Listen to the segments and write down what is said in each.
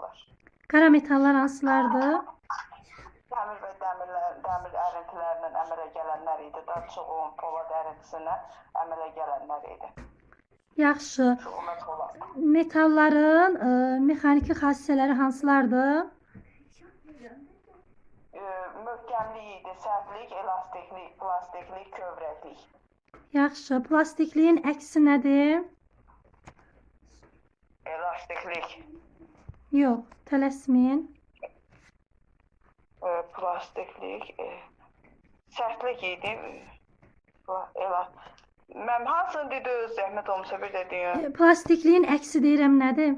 metallar. Qara metallar hansılardır? Dəmir və dəmir ərintilərindən əmələ gələnlər idi. Daha çoxu polad ərintisinə əmələ gələnlər idi. Yaxşı. Çoxu polad. Metalların mexaniki xassələri hansılardır? Möhkəmlik idi, sərtlik, elastiklik, plastiklik, kövrəklik. Yaxşı. Plastikliyin əksi nədir? Elastiklik. Yox, tələsməyin. Plastiklik, sərtlik idi. Mən hansını dedi öz zəhmət olmasa bir də deyim. Plastikliyin əksi deyirəm nədir?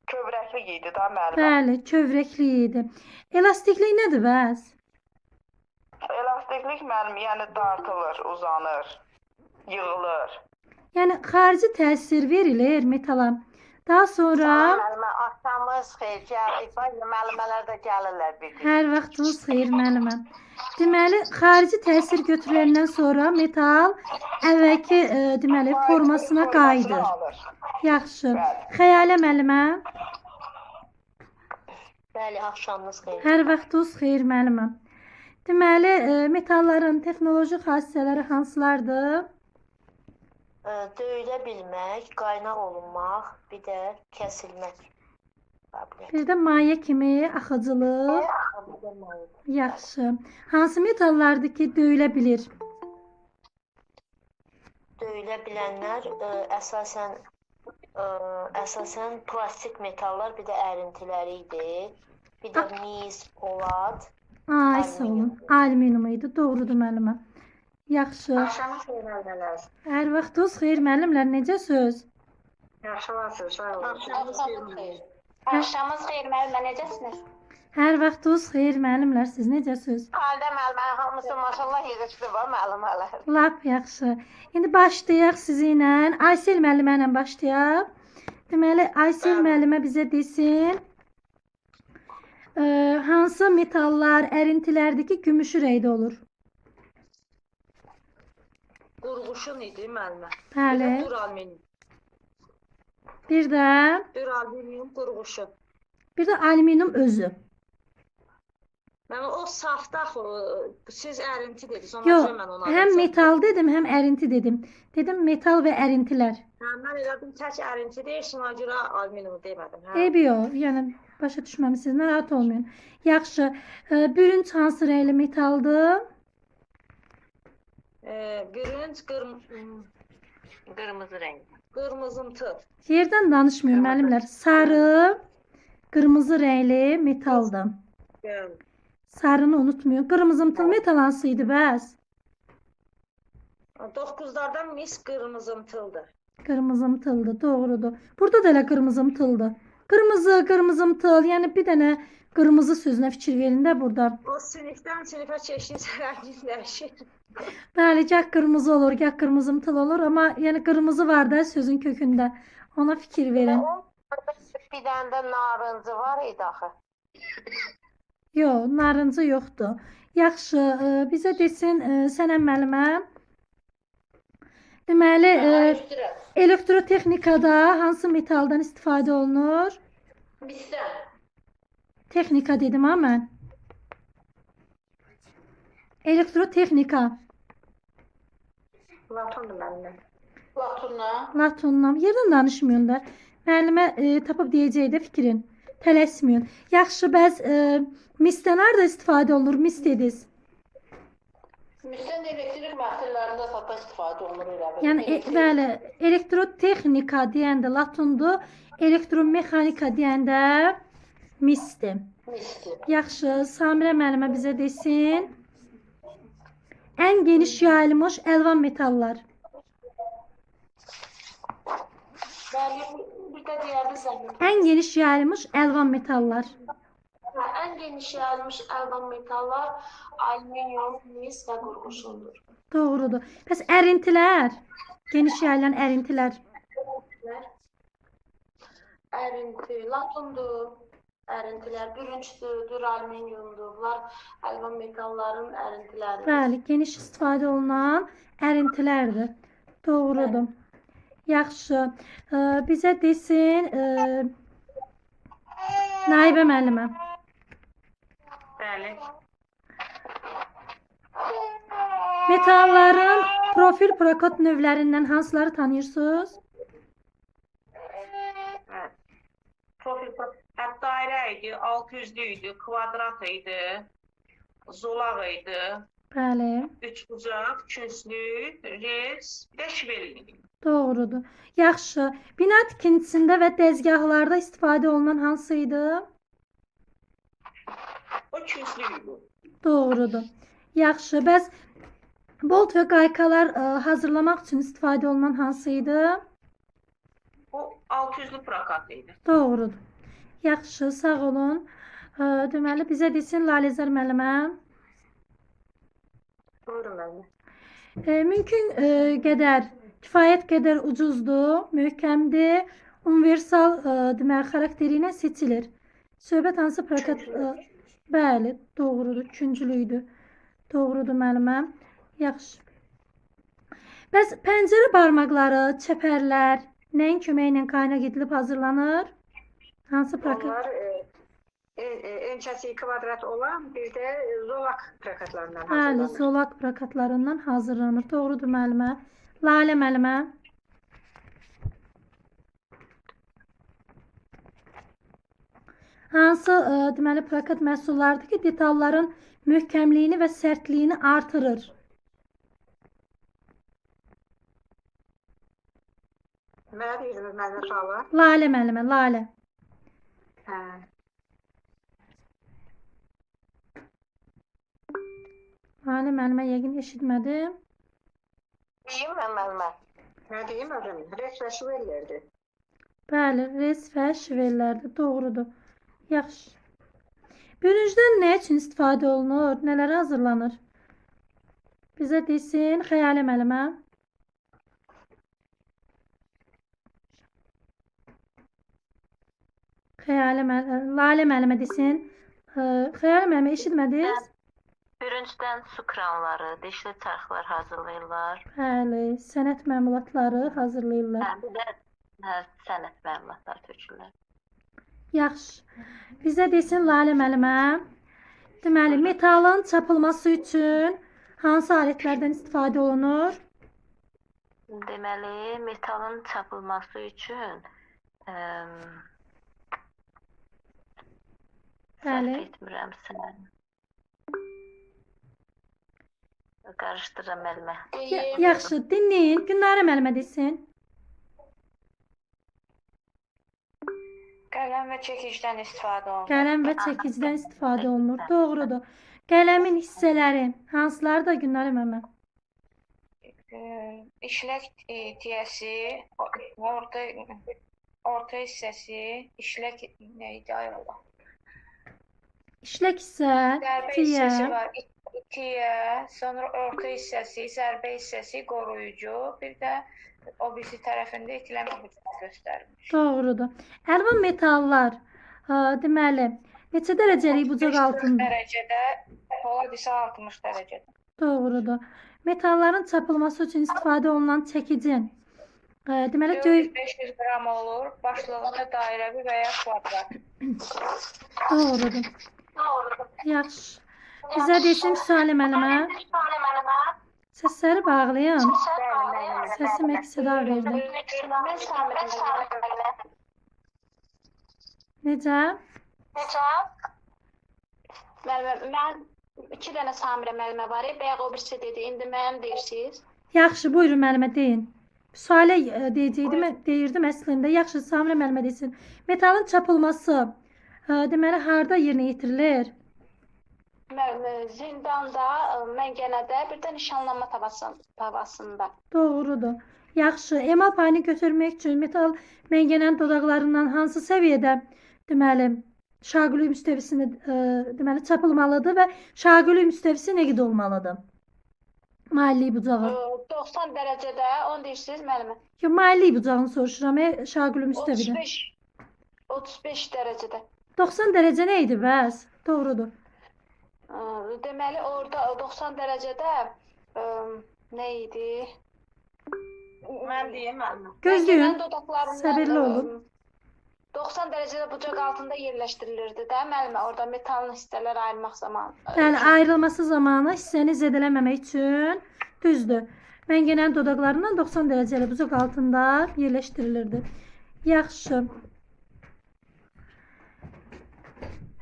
Kövrəklik idi da müəllimə. Bəli, kövrəklik idi. Elastiklik nədir bəs? Elastiklik müəllim, yəni dartılır, uzanır, yığılır. Yəni xarici təsir verilir metala. Daha sonra Müəllimə, axşamınız xeyir, gəldik. Müəllimələr də gəlirlər bir gün. hər vaxtınız xeyir müəlliməm. Deməli, xarici təsir götürüləndən sonra metal əvvəlki deməli formasına qayıdır. Alır. Yaxşı. Xəyalə müəllimə. Bəli, axşamınız xeyir. Hər vaxtınız xeyir müəlliməm. Deməli, metalların texnoloji xassələri hansılardır? Döyülə bilmək, qaynaq olunmaq, bir də kəsilmək. Bir də maye kimi axıcılıq. Yaxşı. Hansı metallardır ki, döyülə bilir? Döyülə bilənlər əsasən plastik metallar, bir də ərintiləri idi. Bir də mis, polad. Ay, sağ olun. Alüminium idi. Doğrudur müəllimə. Yaxşı. Axşamınız xeyir müəllimələr. Hər vaxtınız xeyir müəllimlər. Necəsiz? Yaxşılarsınız, sağ olun. Axşamınız xeyir. Axşamınız xeyir müəllimə, necəsiniz? Hər vaxtınız xeyir müəllimlər. Siz necəsiz? Haldə müəllimə, hamısı maşallah yığışdı var müəllimələr. Lap yaxşı. İndi başlayaq sizinlə. Aysel müəllimə ilə başlayaq. Deməli, Aysel müəllimə bizə desin, hansı metallar ərintilərdəki gümüşü rəngdə olur? Qurğuşun idi müəllimə. Bəli. Duraluminium. Bir də Duraluminium qurğuşun. bir də alüminium özü. Mən o saftaq, siz ərinti dediniz. Ona Yox, görə mən ona həm metal dedim, həm ərinti dedim. Dedim metal və ərintilər. Mən elədim tək ərinti deyirsin, ona görə alüminium demədim. Eybi yox, yəni başa düşməmisiniz, narahat olmayın. Yaxşı, bürünc hansı rəngli metaldır? Bürünc Qırmızı rəng. qırmızımtıl. Yerdən danışmıyorum müəllimlər. Sarı, qırmızı rəngli metaldır. Sarını unutmayın. Qırmızımtıl metal hansıydı bəs? 9'lardan mis qırmızımtıldır. Qırmızımtıldır, doğrudur. Burada da elə qırmızımtıldır. Qırmızı, qırmızımtıl, yəni bir dənə qırmızı sözünə fikir verin də burada. O sinifdən sinifə keçdikcə rəngin dəyişir. Bəli, gah qırmızı olur, gah qırmızımtıl olur, amma yəni qırmızı var da sözün kökündə. Ona fikir verin. Bir dənə də narıncı var idi axı. Yox, narıncı yoxdur. Yaxşı, bizə desin Sənəm müəllimə. Deməli, elektrotexnikada hansı metaldan istifadə olunur? Bizdən. Texnika dedim ha mən. Elektrotexnika. Latondur müəllimə. Latunla. Latundan. Yerdən danışmıyın da. Müəllimə tapıb deyəcəyi də fikrin. Tələsməyin. Yaxşı, bəs misdən harda istifadə olunur? Mis dediniz. Misdən elektrik məhsullarında satda istifadə olunur elə bil. Yəni bəli, elektrotexnika deyəndə latundur, elektromexanika deyəndə misdir. Misdir. Yaxşı, Samirə müəllimə bizə desin. Ən geniş yayılmış əlvan metallar. Bəli, bir də deyərdi zəhmət. Ən geniş yayılmış əlvan metallar. Ən geniş yayılmış əlvan metallar alüminium, mis və qurğuşundur. Doğrudur. Bəs ərintilər? Geniş yayılan ərintilər. Ərinti, latundur, ərintilər, bürüncdür, duraluminiumdur. Bunlar əlvan metalların ərintiləridir. Bəli, geniş istifadə olunan ərintilərdir. Doğrudur. Yaxşı. Bizə desin Naibə müəllimə. Bəli. Metalların profil prokot növlərindən hansıları tanıyırsınız? Profil dairə idi, 600'lü idi, kvadrat idi, zolaq idi, Bəli, üçbucaq, künclü, res, bir də şivel idi. doğrudur. Yaxşı. Bina tikintisində və dəzgahlarda istifadə olunan hansı idi? O künclü idi. Doğrudur. Yaxşı. Bəs bolt və qaykalar hazırlamaq üçün istifadə olunan hansı idi? O 600'lü prakat idi. Doğrudur. Yaxşı, sağ olun. Deməli, bizə desin Laləzər müəllimə. Buyurun müəllimə. Mümkün qədər, kifayət qədər ucuzdur, möhkəmdir, universal deməli xarakteri ilə seçilir. Söhbət hansı prokat? Bəli, doğrudur, üçüncülüydü. Doğrudur müəllimə. Yaxşı. Bəs pəncərə barmaqları, çəpərlər nəyin köməyi ilə qaynaq edilib hazırlanır? Hansı prokat? Onlar ön kəsi kvadrat olan bir də zolaq prakatlarından Bəli, hazırlanır. zolaq prokatlarından hazırlanır. Doğrudur müəllimə. Lalə müəllimə. Hansı deməli prokat məhsullardır ki, detalların möhkəmliyini və sərtliyini artırır? Mənə deyirsiniz müəllimə sualı? Lalə müəllimə, Lalə. Hə. Lalə müəllimə yəqin eşitmədim. Deyim mən müəllimə. Nə deyim özüm? Res və şivellerdir. Bəli, res və şivellərdir. Doğrudur. Yaxşı. Bürüncdən nə üçün istifadə olunur? Nələrə hazırlanır? Bizə desin Xəyalə müəllimə. Lalə müəllimə desin. Xəyalə müəllimə eşitmədiniz? Bürüncdən su kranları, dişli çarxlar hazırlayırlar. Bəli, sənət məmulatları hazırlayırlar. Bir də sənət məlumatları tökülür. Yaxşı. Bizə desin Lalə müəllimə. Deməli, metalın çapılması üçün hansı alətlərdən istifadə olunur? Deməli, metalın çapılması üçün Bəli. səhv etmirəmsə qarışdırıram müəllimə. Yaxşı, dinləyin. Günlərə müəllimə desin. Qələm və çəkicdən istifadə olunur. Qələm və çəkicidən istifadə olunur. Doğrudur. Qələmin hissələri hansılardır Günlərə müəllimə? İşlək tiyəsi, orta hissəsi, işlək neydi ay Allah. İşlək hissə, Zərbə tiyə. hissəsi var, tiyə, sonra orta hissəsi, zərbə hissəsi, qoruyucu, bir də o birisi tərəfində itiləmə bucağı göstərmiş. Doğrudur. Əlvan metallar, deməli, neçə dərəcəlik bucaq 40 altında? dərəcədə, polad isə 60 dərəcədə. Doğrudur. Metalların çapılması üçün istifadə olunan çəkicin, deməli, 400-500 qram olur, başlığında dairəvi və ya kvadrat. Doğrudur. Yaxşı. Bizə desin Süalə müəllimə. Səsləri bağlayın. Səsim əks-səda verdi. Necə? Müəllimə, mən 2 dənə Samirə müəllimə var. Bayaq o birisi dedi, indi mənim deyirsiniz. Yaxşı, buyurun müəllimə deyin. Sualə deyirdim əslində. Yaxşı, Samirə müəllimə desin. Metalın çapılması deməli harda yerinə yetirilir? Zindanda, Məngənədə, bir də nişanlanma tavasında. Doğrudur. Yaxşı, emal payını götürmək üçün metal məngənənin dodaqlarından hansı səviyyədə deməli şaquli müstəvisini deməli çapılmalıdır və şaquli müstəvisi nə qədər olmalıdır? Maillik bucağı. 90 dərəcədə, onu deyirsiniz müəllimə. Yox, maillik bucağını soruşuram, şaquli müstəvidə. 35 dərəcədə. 90 dərəcə nə idi bəs? Doğrudur. Deməli orada 90 dərəcədə nə idi? Mən deyim, müəllimə. Gözləyin. Məngənən dodaqlarından Səbirli olun. 90 derecede bucak altında yerleştirilirdi de müəllimə. Orada metal hissələr ayırmaq zamanı. Yəni ayrılması zamanı hissəni zədələməmək üçün düzdür. Məngənənin dodaqlarından 90 dərəcəli bucaq altında yerləşdirilirdi. Yaxşı.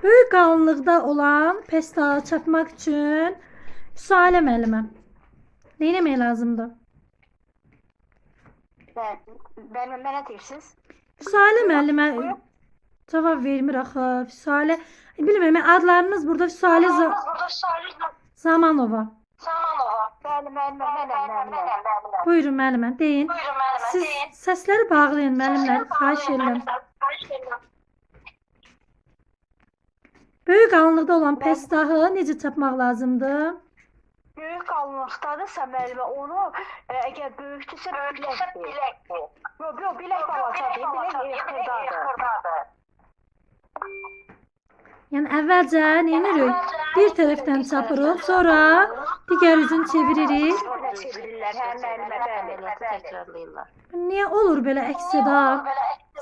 Böyük qalınlıqda olan pestağı çapmaq üçün Füsalə müəllimə nə etmək lazımdır? Mənə deyirsiniz? Füsalə müəllimə cavab vermir axı. Füsalə bilmirəm, adlarınız burada Füsalə Zamanova. Buyurun müəllimə, deyin. Siz səsləri bağlayın müəllimlər, xahiş edirəm. Böyük qalınlıqda olan pestahı necə çapmaq lazımdır? Böyük qalınlıqdadırsa müəllimə onu əgər böyükdürsə biləkdir. Yox, bilək balacadır, bilək xırdadır. Yəni əvvəlcə nə edirik? Bir tərəfdən çapırıq, sonra digər üzünü çeviririk. Çevirirlər, hə müəllimə, bəli. Təkrarlayırlar. Niyə olur belə əks-səda?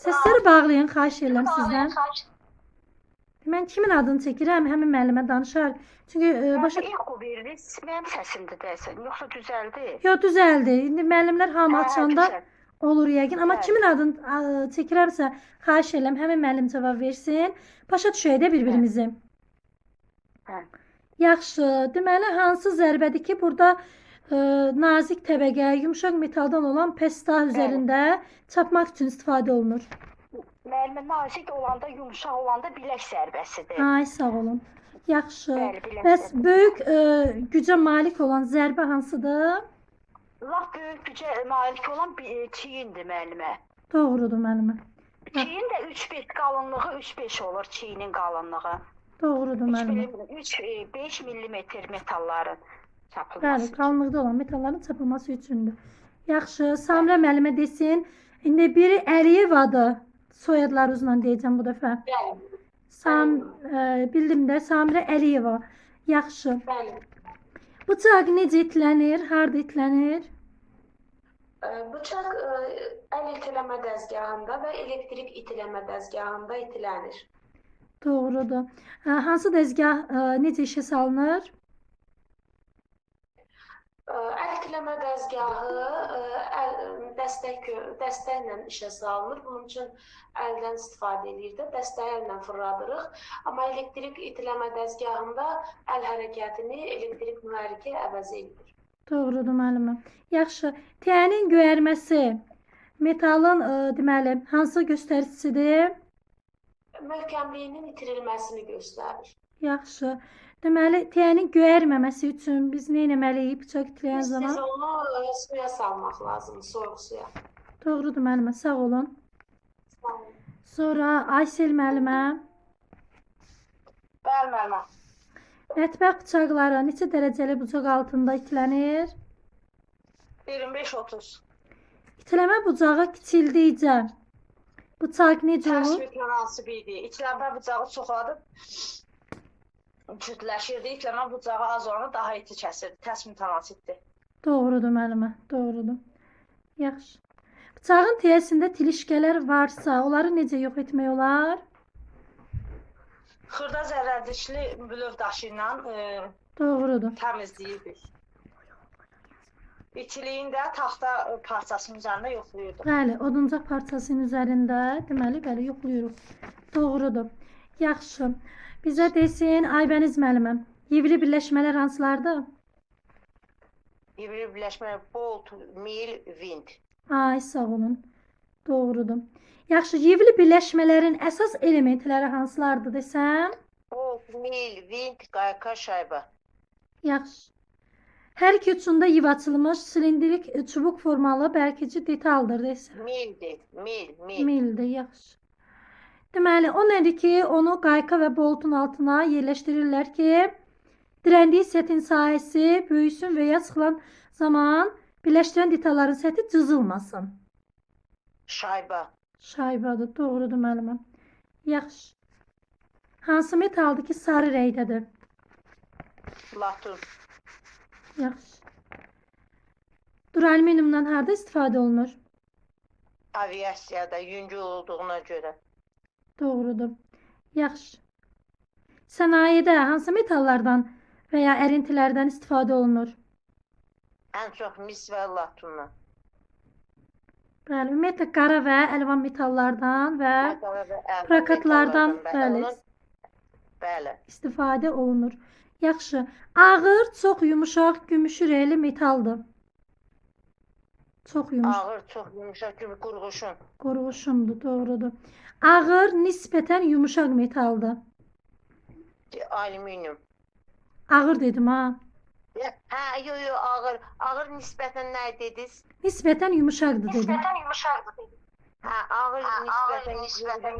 Səsləri bağlayın, xahiş edirəm sizdən. Mən kimin adını çəkirəm, həmin müəllimə danışar. Çünki başa İlk o veririz, mənim səsimdir deyəsən, yoxsa düzəldi? Yox, düzəldi. İndi müəllimlər hamı açanda düzəldi. olur yəqin. Amma Bəli. kimin adını çəkirəmsə, xahiş edirəm həmin müəllim cavab versin. Başa düşək də bir-birimizi. Hə. Yaxşı. Deməli, hansı zərbədir ki, burada nazik təbəqə, yumşaq metaldan olan pestah üzərində çapmaq üçün istifadə olunur. Müəllimə nazik olanda, yumşaq olanda bilək zərbəsidir. Ay, sağ olun. Yaxşı. Bəli, bilək Bəs zərbəsi. böyük gücə malik olan zərbə hansıdır? Lap böyük gücə malik olan çiyindir müəllimə. Doğrudur müəllimə. Çiyin də 3-5 qalınlığı 3-5 olur çiyinin qalınlığı. Doğrudur müəllimə. 3-5 millimetr metalların çapılması. Bəli, qalınlıqda olan metalların çapılması üçündür. Yaxşı, Samira müəllimə desin. İndi biri Əliyevadır. Soyadları uzunla deyəcəm bu dəfə. Bildim də Samira Əliyeva. Yaxşı. Bəli. Bıçaq necə itlənir, harda itlənir? Bıçaq əl itiləmə dəzgahında və elektrik itiləmə dəzgahında itilənir. Doğrudur. Hansı dəzgah necə işə salınır? Əl itiləmə dəzgahı dəstəklə işə salınır. Bunun üçün əldən istifadə edir də, dəstəyi əllə fırladırıq. Amma elektrik itiləmə dəzgahında əl hərəkətini elektrik mühərriki əvəz edir. Doğrudur müəllimə. Yaxşı. Tiyənin göyərməsi metalın deməli hansı göstəricisidir? Möhkəmliyinin itirilməsini göstərir. Yaxşı. Deməli, tiyənin göyərməməsi üçün biz nə etməliyik bıçaq itiləyən Siz zaman? onu suya salmaq lazımdır, soyuq suya. Doğrudur müəllimə, sağ olun. Sonra Aysel müəllimə, Bəli, müəllimə. mətbəx bıçaqları neçə dərəcəli bucaq altında itilənir? 25-30. İtiləmə bucağı kiçildikcə bıçaq necə Tərs olur? mütənasibidir. İtləmə bucağı çoxalıb kütləşirdi. İtləmə bucağı az olanda daha iti kəsirdi. Tərs mütənasibdir. Doğrudur müəllimə, doğrudur. Yaxşı. Bıçağın tiyəsində tilişkələr varsa, onları necə yox etmək olar? Xırda zərərçəkli bülöv daşı ilə Doğrudur. təmizləyirdik. İtiliyin də taxta parçasının üzərində yoxlayırdıq. Bəli, oduncaq parçasının üzərində deməli belə yoxlayırıq. Doğrudur. Yaxşı. Bizə desin Aybəniz müəllimə, yivli birləşmələr hansılardır? Yivli birləşmə bolt, mil, vint. Ay, sağ olun. Doğrudur. Yaxşı, yivli birləşmələrin əsas elementləri hansılardır desəm? Bolt, mil, vint, qayqa, şayba. Yaxşı. Hər iki ucunda yiv açılmış silindrik çubuq formalı bərkici detaldır desəm. Mildir, mil. Mildir, yaxşı. Deməli, o nədir ki, onu qayqa və boltun altına yerləşdirirlər ki, dirəndiyi sətin sahəsi böyüsün və ya sıxılan zaman birləşdirən detalların səthi cızılmasın. Şayba. Şaybadır, doğrudur müəllimə. Yaxşı. Hansı metaldır ki, sarı rəngdədir? Latun. Yaxşı. Duraluminiumdan harda istifadə olunur? Aviasiyada yüngül olduğuna görə. Doğrudur. Yaxşı. Sənayedə hansı metallardan və ya ərintilərdən istifadə olunur? Ən çox mis və latundan. Bəli, ümumiyyətlə qara və əlvan metallardan və Metal və əlvan prokatlardan metallardan, bəli, Bəli. istifadə olunur. Yaxşı. Ağır, çox yumuşaq, gümüşürəli metaldır. Çox yumuşaq, Ağır, çox yumuşaq kimi qurğuşun. qurğuşundur, doğrudur. Ağır, nisbətən yumuşaq metaldır. Alüminium. Ağır dedim ha. Hə, yo, ağır. Ağır nisbətən nə dediniz? Nisbətən yumuşaqdır dedim. Hə, ağır nisbətən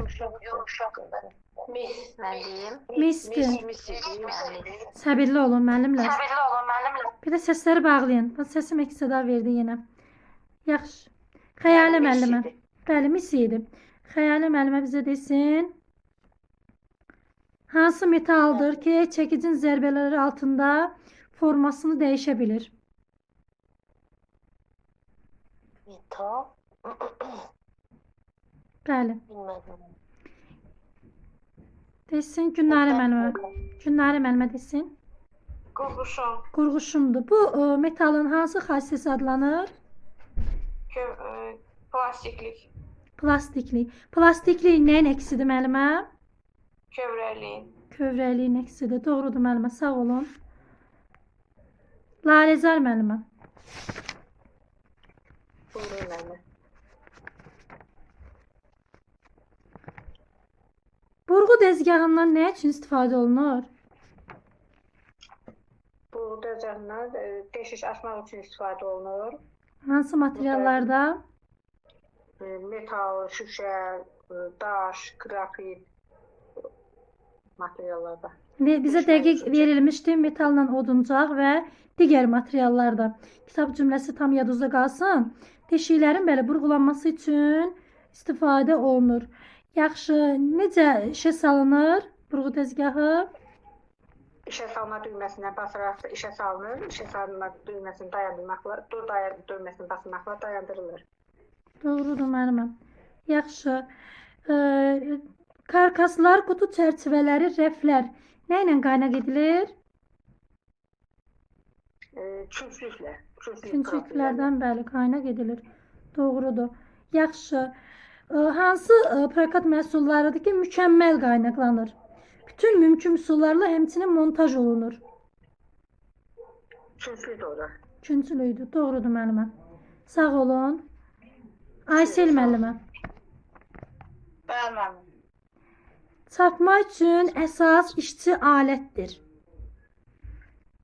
yumuşaq. Mən deyim. Misdir. Mis. Səbirli olun müəllimlər. Bir də səsləri bağlayın. Bax səsim əks-səda verdi yenə. Yaxşı. Xəyalə müəllimə. Bəli, mis idi. Xəyalə müəllimə bizə desin. Hansı metaldır ki, çəkicin zərbələri altında formasını dəyişə bilir? Metal. Bəli. Bilmədim. Desin Günarə müəllimə. Günarə müəllimə desin. Qurğuşun, Qurğuşundur. Bu metalın hansı xassəsi adlanır? plastiklik, Plastiklik. Plastiklik nəyin əksidir müəllimə? kövrəliyin, Kövrəkliyin əksidir. Doğrudur müəllimə. Sağ olun. Laləzar müəllimə. Buyurun müəllimə. Burğu dəzgahından nə üçün istifadə olunur? Bu dəcəndən deşiş açmaq üçün istifadə olunur. Hansı materiallarda? Metal, şüşə, daş, qrafit materiallarda. Bizə dəqiq verilmişdi metalla oduncaq və digər materiallarda. Kitab cümləsi tam yadınızda qalsın. Deşiklərin belə burğulanması üçün istifadə olunur. Yaxşı, necə işə salınır burğu dəzgahı? İşə salma düyməsinə basaraq işə salınır. İşə salma düyməsini dayandırmaqla, düyməsini basmaqla dayandırılır. Doğrudur müəllimə. Yaxşı. Karkaslar, qutu çərçivələri, rəflər nə ilə qaynaq edilir? Künclüklə. Künclüklərdən bəli qaynaq edilir. Doğrudur. Yaxşı. Hansı prokat məhsullarıdır ki, mükəmməl qaynaqlanır? Bütün mümkün üsullarla həmçinin montaj olunur. Künclük olur. Künclüydür. Doğrudur müəllimə. Sağ olun. Aysel müəllimə. bəli müəllim. Çarpma üçün əsas işçi alətdir.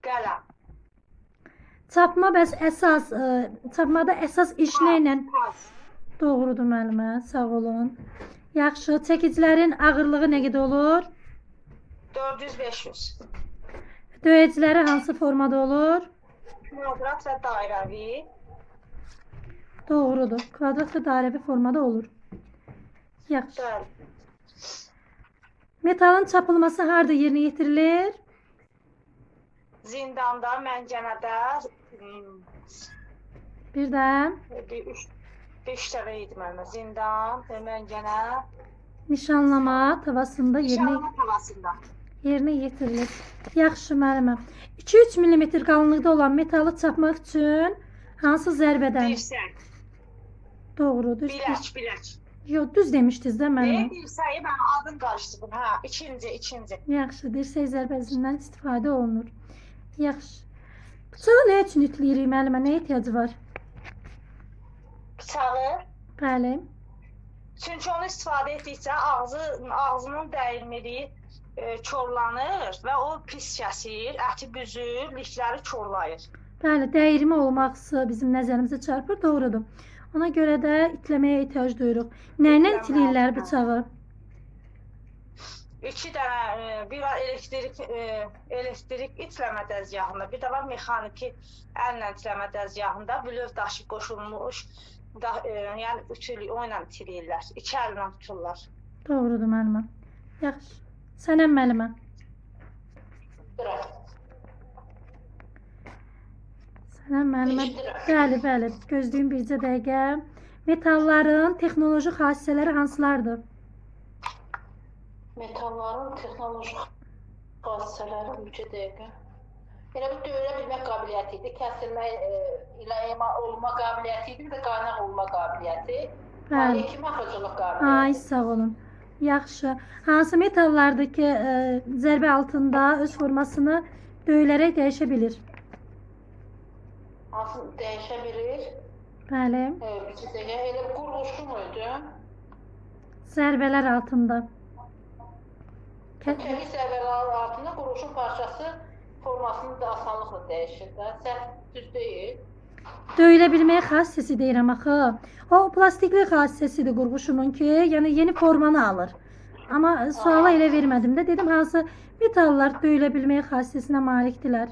Qələm, Çarpmada əsas iş nə ilə? Doğrudur müəllimə. Sağ olun. Yaxşı. Çəkicilərin ağırlığı nə qədər olur? 400-500, Döyəcləri hansı formada olur? kvadrat və dairəvi, Doğrudur. Kvadrat və dairəvi formada olur. Yaxşı. bəli, Metalın çapılması harda yerinə yetirilir? zindanda, məncənədə, Bir də beş dəfə idi müəllimə, zindan, məncənə, nişanlama tavasında nişanlama tavasında. yerinə yetirilir. Yaxşı müəllimə. 2-3 mm qalınlıqda olan metalı çapmaq üçün hansı zərbədən? Dirsək, Doğrudur. bilək. Yox, düz demişdiniz də müəllimə. Dirsəyi mən adım qarışdırdım, hə, ikinci. Yaxşı, dirsək zərbəsindən istifadə olunur. Yaxşı. Bıçağı nə üçün ütləyirik müəllimə? Nəyə ehtiyacı var? Bıçağı, Bəli. çünki onu istifadə etdikcə ağzının dəyirmiri korlanır və o pis kəsir, əti büzür, lifləri korlayır. Bəli, dəyirmi olması bizim nəzərimizə çarpır, doğrudur. Ona görə də itləməyə ehtiyac duyuruq. Nə ilə itləyirlər bıçağı? 2 dənə, bir var elektrik itləmə dəzgahında, bir də var mexaniki əllə itləmə dəzgahında blöv daşı qoşulmuş, yəni ütülü, o ilə itləyirlər, 2 əllə tuturlar. Doğrudur müəllimə. Yaxşı. Sənəm müəllimə. Mənəm müəllimə. Eşidirəm. Bəli, gözləyim bircə dəqiqə. Metalların texnoloji xassələri hansılardır? Metalların texnoloji xassələri bircə dəqiqə. Elə bir döyülə bilmək qabiliyyəti idi, kəsilmək ilə emal olma qabiliyyəti idi, bir də qaynaq olma qabiliyyəti. Bəli. Kimi axıcılıq Ay, qabiliyyəti. sağ olun. Yaxşı. Hansı metallardır ki, zərbə altında öz formasını döyülərək dəyişə bilir? Hansı dəyişə bilir? Bəli. Bircə dəqiqə, elə bir quruluşu muydu? Zərbələr altında. Çəlik zərbələri altında quruluşun parçası formasını da asanlıqla dəyişir də. Səhv düz deyil. Döyülə bilmək xassəsi deyirəm axı. O plastikli xassəsidir qurğuşunun ki, yəni yeni formanı alır. Amma suala elə vermədim də, dedim hansı metallar döyülə bilmək xassəsinə malikdirlər.